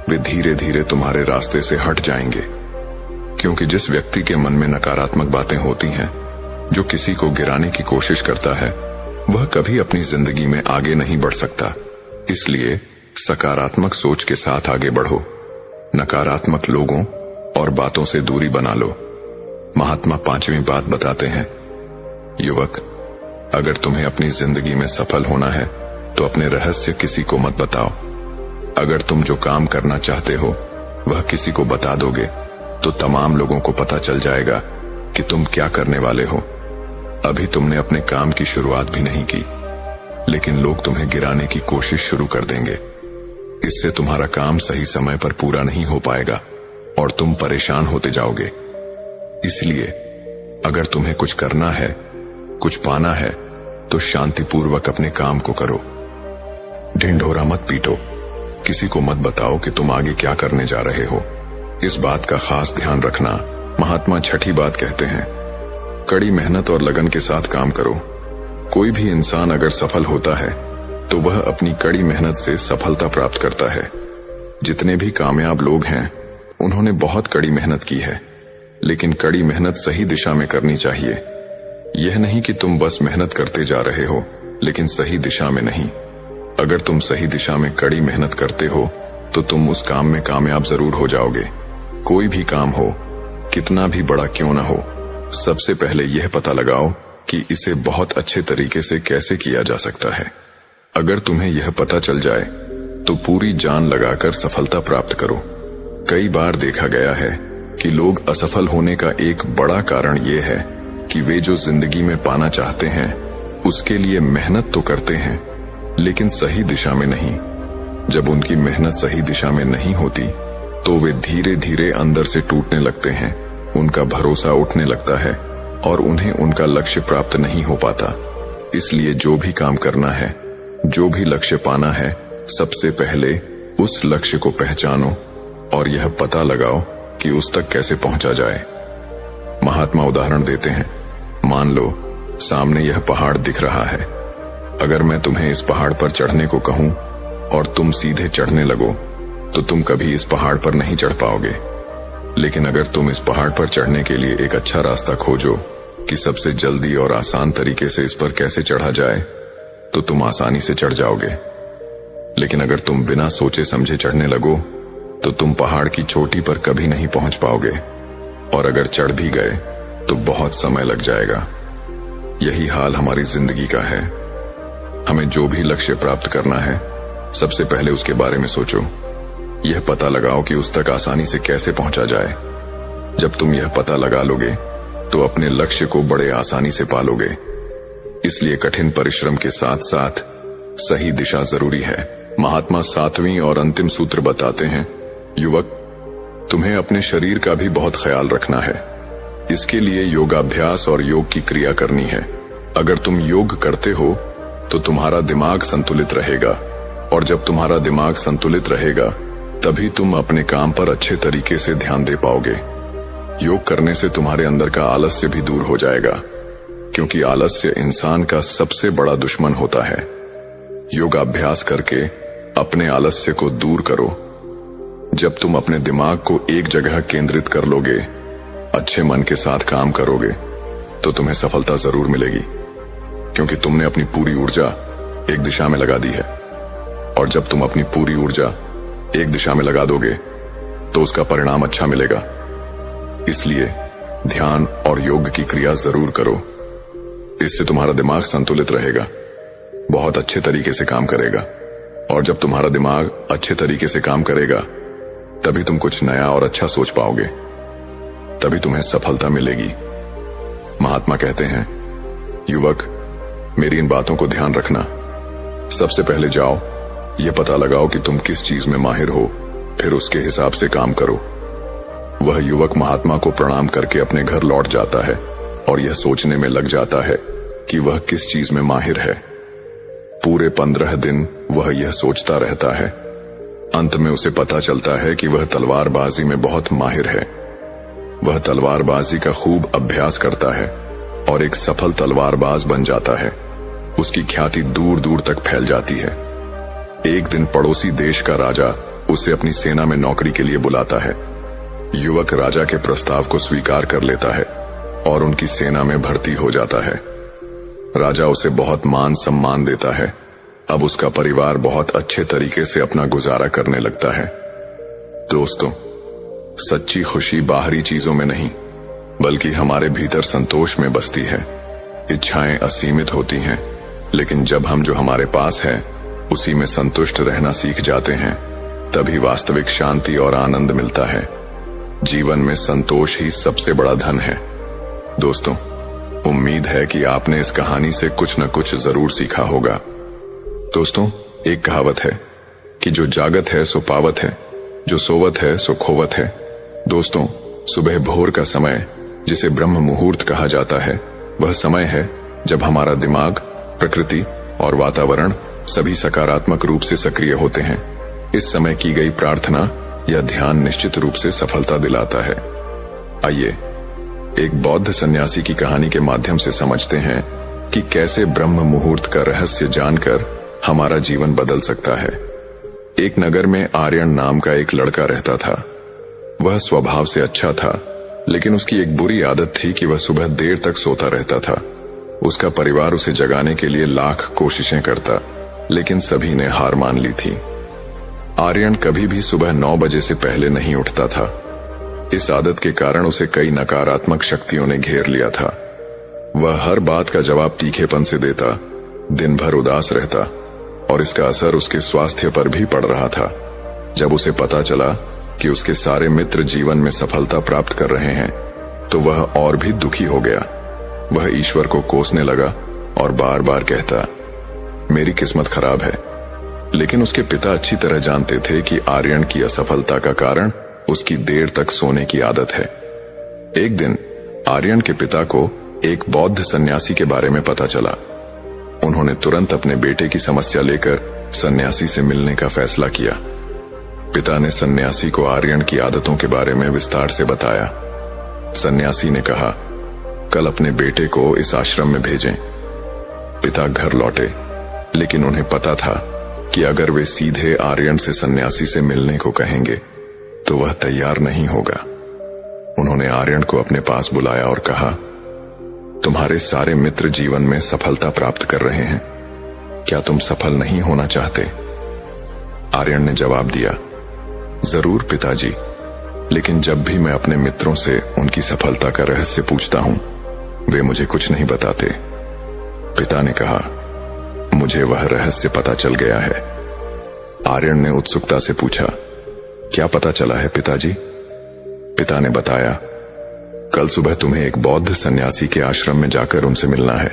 वे धीरे धीरे तुम्हारे रास्ते से हट जाएंगे। क्योंकि जिस व्यक्ति के मन में नकारात्मक बातें होती हैं, जो किसी को गिराने की कोशिश करता है, वह कभी अपनी जिंदगी में आगे नहीं बढ़ सकता। इसलिए सकारात्मक सोच के साथ आगे बढ़ो। नकारात्मक लोगों और बातों से दूरी बना लो। महात्मा पांचवी बात बताते हैं, युवक, अगर तुम्हें अपनी जिंदगी में सफल होना है तो अपने रहस्य किसी को मत बताओ। अगर तुम जो काम करना चाहते हो वह किसी को बता दोगे तो तमाम लोगों को पता चल जाएगा कि तुम क्या करने वाले हो। अभी तुमने अपने काम की शुरुआत भी नहीं की, लेकिन लोग तुम्हें गिराने की कोशिश शुरू कर देंगे। इससे तुम्हारा काम सही समय पर पूरा नहीं हो पाएगा और तुम परेशान होते जाओगे। इसलिए अगर तुम्हें कुछ करना है, कुछ पाना है, तो शांतिपूर्वक अपने काम को करो। ढिंढोरा मत पीटो। किसी को मत बताओ कि तुम आगे क्या करने जा रहे हो। इस बात का खास ध्यान रखना। महात्मा छठी बात कहते हैं, कड़ी मेहनत और लगन के साथ काम करो। कोई भी इंसान अगर सफल होता है तो वह अपनी कड़ी मेहनत से सफलता प्राप्त करता है। जितने भी कामयाब लोग हैं उन्होंने बहुत कड़ी मेहनत की है, लेकिन कड़ी मेहनत सही दिशा में करनी चाहिए। यह नहीं कि तुम बस मेहनत करते जा रहे हो लेकिन सही दिशा में नहीं। अगर तुम सही दिशा में कड़ी मेहनत करते हो तो तुम उस काम में कामयाब जरूर हो जाओगे। कोई भी काम हो, कितना भी बड़ा क्यों ना हो, सबसे पहले यह पता लगाओ कि इसे बहुत अच्छे तरीके से कैसे किया जा सकता है। अगर तुम्हें यह पता चल जाए तो पूरी जान लगाकर सफलता प्राप्त करो। कई बार देखा गया है कि लोग असफल होने का एक बड़ा कारण यह है कि वे जो जिंदगी में पाना चाहते हैं उसके लिए मेहनत तो करते हैं लेकिन सही दिशा में नहीं। जब उनकी मेहनत सही दिशा में नहीं होती तो वे धीरे धीरे अंदर से टूटने लगते हैं, उनका भरोसा उठने लगता है और उन्हें उनका लक्ष्य प्राप्त नहीं हो पाता। इसलिए जो भी काम करना है, जो भी लक्ष्य पाना है, सबसे पहले उस लक्ष्य को पहचानो और यह पता लगाओ कि उस तक कैसे पहुंचा जाए। महात्मा उदाहरण देते हैं, मान लो सामने यह पहाड़ दिख रहा है। अगर मैं तुम्हें इस पहाड़ पर चढ़ने को कहूं और तुम सीधे चढ़ने लगो तो तुम कभी इस पहाड़ पर नहीं चढ़ पाओगे। लेकिन अगर तुम इस पहाड़ पर चढ़ने के लिए एक अच्छा रास्ता खोजो कि सबसे जल्दी और आसान तरीके से इस पर कैसे चढ़ा जाए, तो तुम आसानी से चढ़ जाओगे। लेकिन अगर तुम बिना सोचे समझे चढ़ने लगो तो तुम पहाड़ की चोटी पर कभी नहीं पहुंच पाओगे, और अगर चढ़ भी गए तो बहुत समय लग जाएगा। यही हाल हमारी जिंदगी का है। हमें जो भी लक्ष्य प्राप्त करना है, सबसे पहले उसके बारे में सोचो। यह पता लगाओ कि उस तक आसानी से कैसे पहुंचा जाए। जब तुम यह पता लगा लोगे तो अपने लक्ष्य को बड़े आसानी से पालोगे। इसलिए कठिन परिश्रम के साथ साथ सही दिशा जरूरी है। महात्मा सातवीं और अंतिम सूत्र बताते हैं, युवक, तुम्हें अपने शरीर का भी बहुत ख्याल रखना है। इसके लिए योगाभ्यास और योग की क्रिया करनी है। अगर तुम योग करते हो तो तुम्हारा दिमाग संतुलित रहेगा, और जब तुम्हारा दिमाग संतुलित रहेगा तभी तुम अपने काम पर अच्छे तरीके से ध्यान दे पाओगे। योग करने से तुम्हारे अंदर का आलस्य भी दूर हो जाएगा, क्योंकि आलस्य इंसान का सबसे बड़ा दुश्मन होता है। योगाभ्यास करके अपने आलस्य को दूर करो। जब तुम अपने दिमाग को एक जगह केंद्रित कर लोगे, अच्छे मन के साथ काम करोगे, तो तुम्हें सफलता जरूर मिलेगी, क्योंकि तुमने अपनी पूरी ऊर्जा एक दिशा में लगा दी है। और जब तुम अपनी पूरी ऊर्जा एक दिशा में लगा दोगे तो उसका परिणाम अच्छा मिलेगा। इसलिए ध्यान और योग की क्रिया जरूर करो। इससे तुम्हारा दिमाग संतुलित रहेगा, बहुत अच्छे तरीके से काम करेगा। और जब तुम्हारा दिमाग अच्छे तरीके से काम करेगा तभी तुम कुछ नया और अच्छा सोच पाओगे, तभी तुम्हें सफलता मिलेगी। महात्मा कहते हैं, युवक, मेरी इन बातों को ध्यान रखना। सबसे पहले जाओ, यह पता लगाओ कि तुम किस चीज में माहिर हो, फिर उसके हिसाब से काम करो। वह युवक महात्मा को प्रणाम करके अपने घर लौट जाता है और यह सोचने में लग जाता है कि वह किस चीज में माहिर है। पूरे 15 दिन वह यह सोचता रहता है। अंत में उसे पता चलता है कि वह तलवारबाजी में बहुत माहिर है। वह तलवारबाजी का खूब अभ्यास करता है और एक सफल तलवारबाज बन जाता है। उसकी ख्याति दूर दूर तक फैल जाती है। एक दिन पड़ोसी देश का राजा उसे अपनी सेना में नौकरी के लिए बुलाता है। युवक राजा के प्रस्ताव को स्वीकार कर लेता है और उनकी सेना में भर्ती हो जाता है। राजा उसे बहुत मान सम्मान देता है। अब उसका परिवार बहुत अच्छे तरीके से अपना गुजारा करने लगता है। दोस्तों, सच्ची खुशी बाहरी चीजों में नहीं, बल्कि हमारे भीतर संतोष में बसती है। इच्छाएं असीमित होती हैं, लेकिन जब हम जो हमारे पास है उसी में संतुष्ट रहना सीख जाते हैं, तभी वास्तविक शांति और आनंद मिलता है। जीवन में संतोष ही सबसे बड़ा धन है। दोस्तों, उम्मीद है कि आपने इस कहानी से कुछ न कुछ जरूर सीखा होगा। दोस्तों, एक कहावत है कि जो जागत है सो पावत है, जो सोवत है सो खोवत है। दोस्तों, सुबह भोर का समय, जिसे ब्रह्म मुहूर्त कहा जाता है, वह समय है जब हमारा दिमाग, प्रकृति और वातावरण सभी सकारात्मक रूप से सक्रिय होते हैं। इस समय की गई प्रार्थना या ध्यान निश्चित रूप से सफलता दिलाता है। आइए एक बौद्ध सन्यासी की कहानी के माध्यम से समझते हैं कि कैसे ब्रह्म मुहूर्त का रहस्य जानकर हमारा जीवन बदल सकता है। एक नगर में आर्यन नाम का एक लड़का रहता था। वह स्वभाव से अच्छा था, लेकिन उसकी एक बुरी आदत थी कि वह सुबह देर तक सोता रहता था। उसका परिवार उसे जगाने के लिए लाख कोशिशें करता, लेकिन सभी ने हार मान ली थी। आर्यन कभी भी सुबह 9 बजे से पहले नहीं उठता था। इस आदत के कारण उसे कई नकारात्मक शक्तियों ने घेर लिया था। वह हर बात का जवाब तीखेपन से देता, दिन भर उदास रहता, और इसका असर उसके स्वास्थ्य पर भी पड़ रहा था। जब उसे पता चला कि उसके सारे मित्र जीवन में सफलता प्राप्त कर रहे हैं, तो वह और भी दुखी हो गया। वह ईश्वर को कोसने लगा और बार बार कहता, मेरी किस्मत खराब है। लेकिन उसके पिता अच्छी तरह जानते थे कि आर्यन की असफलता का कारण उसकी देर तक सोने की आदत है। एक दिन आर्यन के पिता को एक बौद्ध सन्यासी के बारे में पता चला। उन्होंने तुरंत अपने बेटे की समस्या लेकर सन्यासी से मिलने का फैसला किया। पिता ने सन्यासी को आर्यन की आदतों के बारे में विस्तार से बताया। सन्यासी ने कहा, कल अपने बेटे को इस आश्रम में भेजें। पिता घर लौटे, लेकिन उन्हें पता था कि अगर वे सीधे आर्यन से सन्यासी से मिलने को कहेंगे तो वह तैयार नहीं होगा। उन्होंने आर्यन को अपने पास बुलाया और कहा, तुम्हारे सारे मित्र जीवन में सफलता प्राप्त कर रहे हैं, क्या तुम सफल नहीं होना चाहते? आर्यन ने जवाब दिया, जरूर पिताजी, लेकिन जब भी मैं अपने मित्रों से उनकी सफलता का रहस्य पूछता हूं, वे मुझे कुछ नहीं बताते। पिता ने कहा, मुझे वह रहस्य पता चल गया है। आर्यन ने उत्सुकता से पूछा, क्या पता चला है पिताजी? पिता ने बताया, कल सुबह तुम्हें एक बौद्ध सन्यासी के आश्रम में जाकर उनसे मिलना है।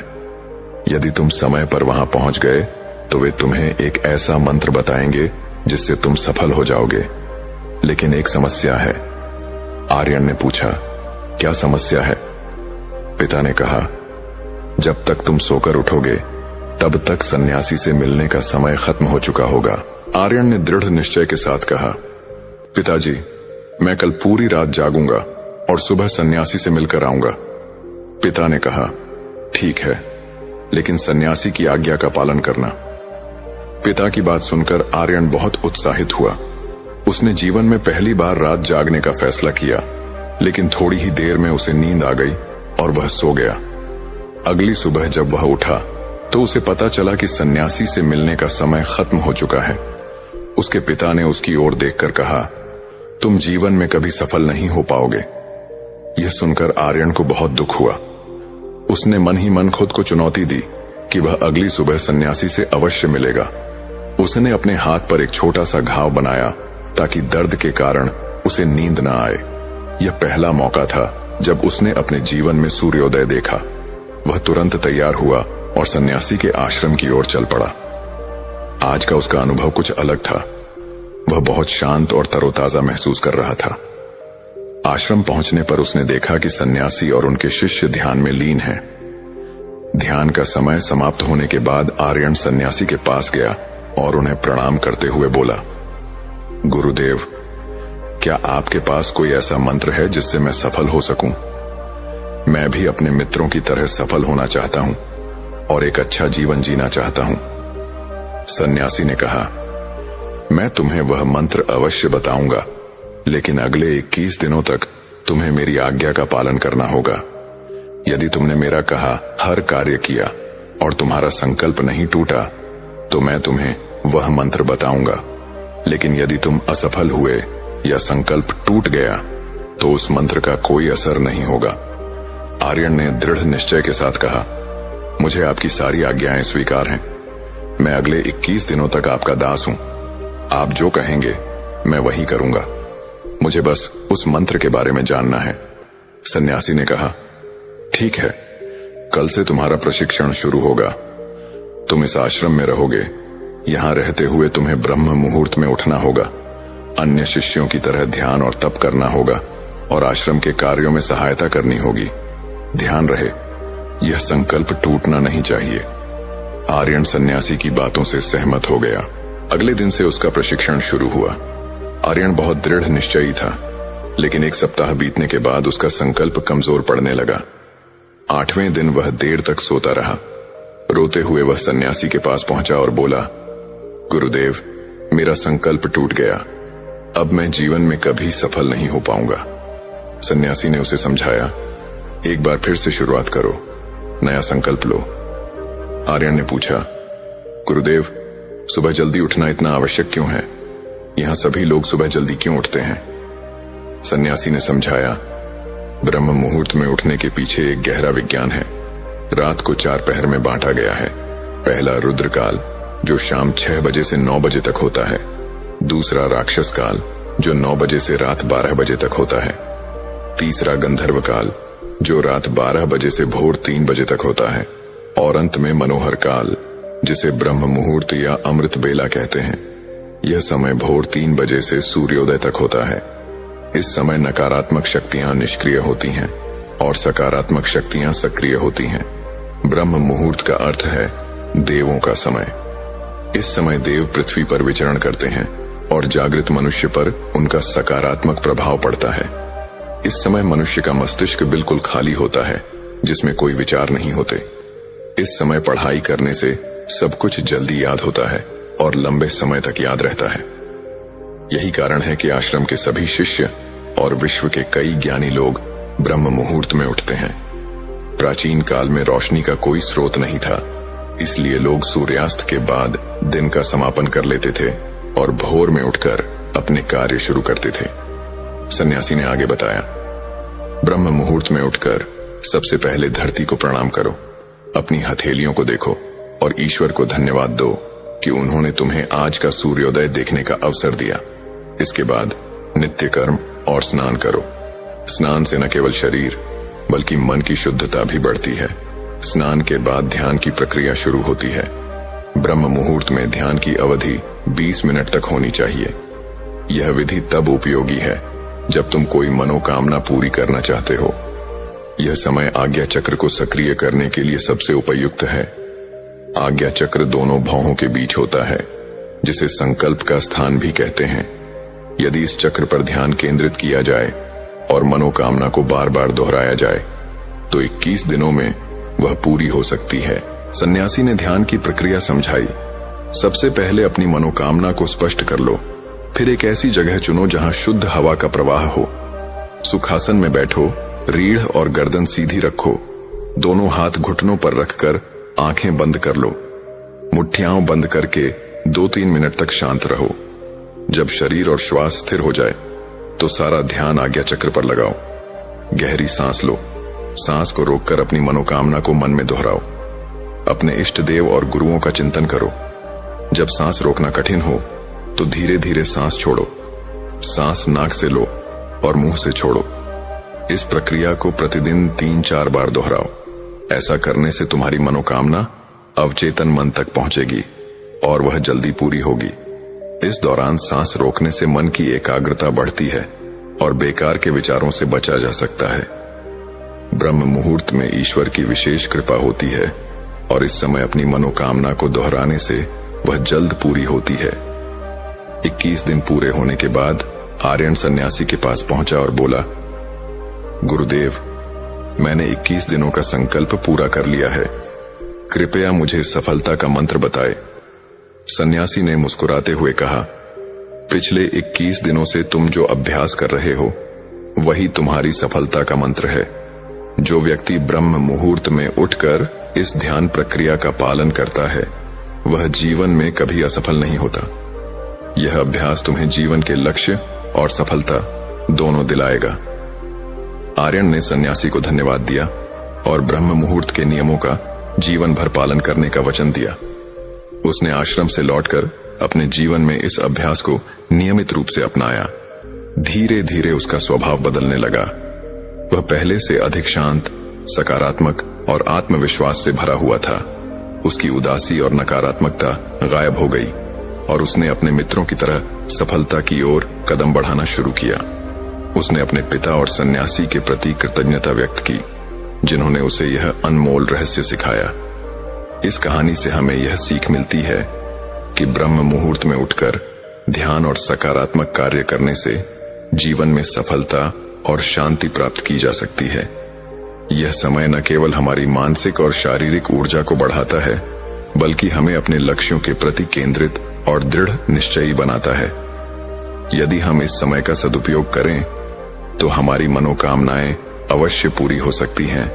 यदि तुम समय पर वहां पहुंच गए तो वे तुम्हें एक ऐसा मंत्र बताएंगे जिससे तुम सफल हो जाओगे। लेकिन एक समस्या है, आर्यन ने पूछा, क्या समस्या है? पिता ने कहा, जब तक तुम सोकर उठोगे तब तक सन्यासी से मिलने का समय खत्म हो चुका होगा। आर्यन ने दृढ़ निश्चय के साथ कहा, पिताजी, मैं कल पूरी रात जागूंगा और सुबह सन्यासी से मिलकर आऊंगा। पिता ने कहा, ठीक है, लेकिन सन्यासी की आज्ञा का पालन करना। पिता की बात सुनकर आर्यन बहुत उत्साहित हुआ। उसने जीवन में पहली बार रात जागने का फैसला किया, लेकिन थोड़ी ही देर में उसे नींद आ गई और वह सो गया। अगली सुबह जब वह उठा तो उसे पता चला कि सन्यासी से मिलने का समय खत्म हो चुका है। उसके पिता ने उसकी ओर देखकर कहा, तुम जीवन में कभी सफल नहीं हो पाओगे। यह सुनकर आर्यन को बहुत दुख हुआ। उसने मन ही मन खुद को चुनौती दी कि वह अगली सुबह सन्यासी से अवश्य मिलेगा। उसने अपने हाथ पर एक छोटा सा घाव बनाया ताकि दर्द के कारण उसे नींद न आए। यह पहला मौका था जब उसने अपने जीवन में सूर्योदय देखा। वह तुरंत तैयार हुआ और सन्यासी के आश्रम की ओर चल पड़ा। आज का उसका अनुभव कुछ अलग था। वह बहुत शांत और तरोताजा महसूस कर रहा था। आश्रम पहुंचने पर उसने देखा कि सन्यासी और उनके शिष्य ध्यान में लीन हैं। ध्यान का समय समाप्त होने के बाद आर्यन सन्यासी के पास गया और उन्हें प्रणाम करते हुए बोला, गुरुदेव, क्या आपके पास कोई ऐसा मंत्र है जिससे मैं सफल हो सकूं? मैं भी अपने मित्रों की तरह सफल होना चाहता हूं और एक अच्छा जीवन जीना चाहता हूं। सन्यासी ने कहा, मैं तुम्हें वह मंत्र अवश्य बताऊंगा, लेकिन अगले 21 दिनों तक तुम्हें मेरी आज्ञा का पालन करना होगा। यदि तुमने मेरा कहा हर कार्य किया और तुम्हारा संकल्प नहीं टूटा तो मैं तुम्हें वह मंत्र बताऊंगा, लेकिन यदि तुम असफल हुए या संकल्प टूट गया तो उस मंत्र का कोई असर नहीं होगा। आर्यन ने दृढ़ निश्चय के साथ कहा, मुझे आपकी सारी आज्ञाएं स्वीकार हैं। मैं अगले 21 दिनों तक आपका दास हूं। आप जो कहेंगे मैं वही करूंगा। मुझे बस उस मंत्र के बारे में जानना है। सन्यासी ने कहा, ठीक है, कल से तुम्हारा प्रशिक्षण शुरू होगा। तुम इस आश्रम में रहोगे। यहां रहते हुए तुम्हें ब्रह्म मुहूर्त में उठना होगा। अन्य शिष्यों की तरह ध्यान और तप करना होगा और आश्रम के कार्यों में सहायता करनी होगी। ध्यान रहे, यह संकल्प टूटना नहीं चाहिए। आर्यन सन्यासी की बातों से सहमत हो गया। अगले दिन से उसका प्रशिक्षण शुरू हुआ। आर्यन बहुत दृढ़ निश्चयी था, लेकिन एक सप्ताह बीतने के बाद उसका संकल्प कमजोर पड़ने लगा। 8वें दिन वह देर तक सोता रहा। रोते हुए वह सन्यासी के पास पहुंचा और बोला, गुरुदेव, मेरा संकल्प टूट गया। अब मैं जीवन में कभी सफल नहीं हो पाऊंगा। सन्यासी ने उसे समझाया, एक बार फिर से शुरुआत करो, नया संकल्प लो। आर्यन ने पूछा, गुरुदेव, सुबह जल्दी उठना इतना आवश्यक क्यों है? यहां सभी लोग सुबह जल्दी क्यों उठते हैं? सन्यासी ने समझाया, ब्रह्म मुहूर्त में उठने के पीछे एक गहरा विज्ञान है। रात को 4 पहर में बांटा गया है। पहला रुद्र काल, जो शाम 6 बजे से 9 बजे तक होता है। दूसरा राक्षस काल, जो 9 बजे से रात 12 बजे तक होता है। तीसरा गंधर्व काल, जो रात 12 बजे से भोर 3 बजे तक होता है। और अंत में मनोहर काल, जिसे ब्रह्म मुहूर्त या अमृत बेला कहते हैं। यह समय भोर 3 बजे से सूर्योदय तक होता है। इस समय नकारात्मक शक्तियां निष्क्रिय होती हैं और सकारात्मक शक्तियां सक्रिय होती हैं। ब्रह्म मुहूर्त का अर्थ है देवों का समय। इस समय देव पृथ्वी पर विचरण करते हैं और जागृत मनुष्य पर उनका सकारात्मक प्रभाव पड़ता है। इस समय मनुष्य का मस्तिष्क बिल्कुल खाली होता है, जिसमें कोई विचार नहीं होते। इस समय पढ़ाई करने से सब कुछ जल्दी याद होता है और लंबे समय तक याद रहता है। यही कारण है कि आश्रम के सभी शिष्य और विश्व के कई ज्ञानी लोग ब्रह्म मुहूर्त में उठते हैं। प्राचीन काल में रोशनी का कोई स्रोत नहीं था, इसलिए लोग सूर्यास्त के बाद दिन का समापन कर लेते थे और भोर में उठकर अपने कार्य शुरू करते थे। सन्यासी ने आगे बताया, ब्रह्म मुहूर्त में उठकर सबसे पहले धरती को प्रणाम करो। अपनी हथेलियों को देखो और ईश्वर को धन्यवाद दो कि उन्होंने तुम्हें आज का सूर्योदय देखने का अवसर दिया। इसके बाद नित्य कर्म और स्नान करो। स्नान से न केवल शरीर बल्कि मन की शुद्धता भी बढ़ती है। स्नान के बाद ध्यान की प्रक्रिया शुरू होती है। ब्रह्म मुहूर्त में ध्यान की अवधि 20 मिनट तक होनी चाहिए। यह विधि तब उपयोगी है जब तुम कोई मनोकामना पूरी करना चाहते हो। यह समय आज्ञा चक्र को सक्रिय करने के लिए सबसे उपयुक्त है। आज्ञा चक्र दोनों भौहों के बीच होता है, जिसे संकल्प का स्थान भी कहते हैं। यदि इस चक्र पर ध्यान केंद्रित किया जाए और मनोकामना को बार बार दोहराया जाए तो 21 दिनों में वह पूरी हो सकती है। सन्यासी ने ध्यान की प्रक्रिया समझाई। सबसे पहले अपनी मनोकामना को स्पष्ट कर लो, फिर एक ऐसी जगह चुनो जहां शुद्ध हवा का प्रवाह हो। सुखासन में बैठो, रीढ़ और गर्दन सीधी रखो, दोनों हाथ घुटनों पर रखकर आंखें बंद कर लो। मुट्ठियां बंद करके 2-3 मिनट तक शांत रहो। जब शरीर और श्वास स्थिर हो जाए तो सारा ध्यान आज्ञा चक्र पर लगाओ। गहरी सांस लो। सांस को रोककर अपनी मनोकामना को मन में दोहराओ। अपने इष्ट देव और गुरुओं का चिंतन करो। जब सांस रोकना कठिन हो तो धीरे धीरे सांस छोड़ो। सांस नाक से लो और मुंह से छोड़ो। इस प्रक्रिया को प्रतिदिन 3-4 बार दोहराओ। ऐसा करने से तुम्हारी मनोकामना अवचेतन मन तक पहुंचेगी और वह जल्दी पूरी होगी। इस दौरान सांस रोकने से मन की एकाग्रता बढ़ती है और बेकार के विचारों से बचा जा सकता है। ब्रह्म मुहूर्त में ईश्वर की विशेष कृपा होती है और इस समय अपनी मनोकामना को दोहराने से वह जल्द पूरी होती है। 21 दिन पूरे होने के बाद आर्यन सन्यासी के पास पहुंचा और बोला, गुरुदेव, मैंने 21 दिनों का संकल्प पूरा कर लिया है। कृपया मुझे सफलता का मंत्र बताए। सन्यासी ने मुस्कुराते हुए कहा, पिछले 21 दिनों से तुम जो अभ्यास कर रहे हो वही तुम्हारी सफलता का मंत्र है। जो व्यक्ति ब्रह्म मुहूर्त में उठकर इस ध्यान प्रक्रिया का पालन करता है वह जीवन में कभी असफल नहीं होता। यह अभ्यास तुम्हें जीवन के लक्ष्य और सफलता दोनों दिलाएगा। आर्यन ने सन्यासी को धन्यवाद दिया और ब्रह्म मुहूर्त के नियमों का जीवन भर पालन करने का वचन दिया। उसने आश्रम से लौटकर अपने जीवन में इस अभ्यास को नियमित रूप से अपनाया। धीरे धीरे उसका स्वभाव बदलने लगा। वह पहले से अधिक शांत, सकारात्मक और आत्मविश्वास से भरा हुआ था। उसकी उदासी और नकारात्मकता गायब हो गई और उसने अपने मित्रों की तरह सफलता की ओर कदम बढ़ाना शुरू किया। उसने अपने पिता और सन्यासी के प्रति कृतज्ञता व्यक्त की, जिन्होंने उसे यह अनमोल रहस्य सिखाया। इस कहानी से हमें यह सीख मिलती है कि ब्रह्म मुहूर्त में उठकर ध्यान और सकारात्मक कार्य करने से जीवन में सफलता और शांति प्राप्त की जा सकती है। यह समय न केवल हमारी मानसिक और शारीरिक ऊर्जा को बढ़ाता है, बल्कि हमें अपने लक्ष्यों के प्रति केंद्रित और दृढ़ निश्चयी बनाता है। यदि हम इस समय का सदुपयोग करें तो हमारी मनोकामनाएं अवश्य पूरी हो सकती हैं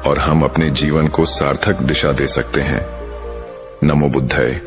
और हम अपने जीवन को सार्थक दिशा दे सकते हैं। नमो बुद्धाय।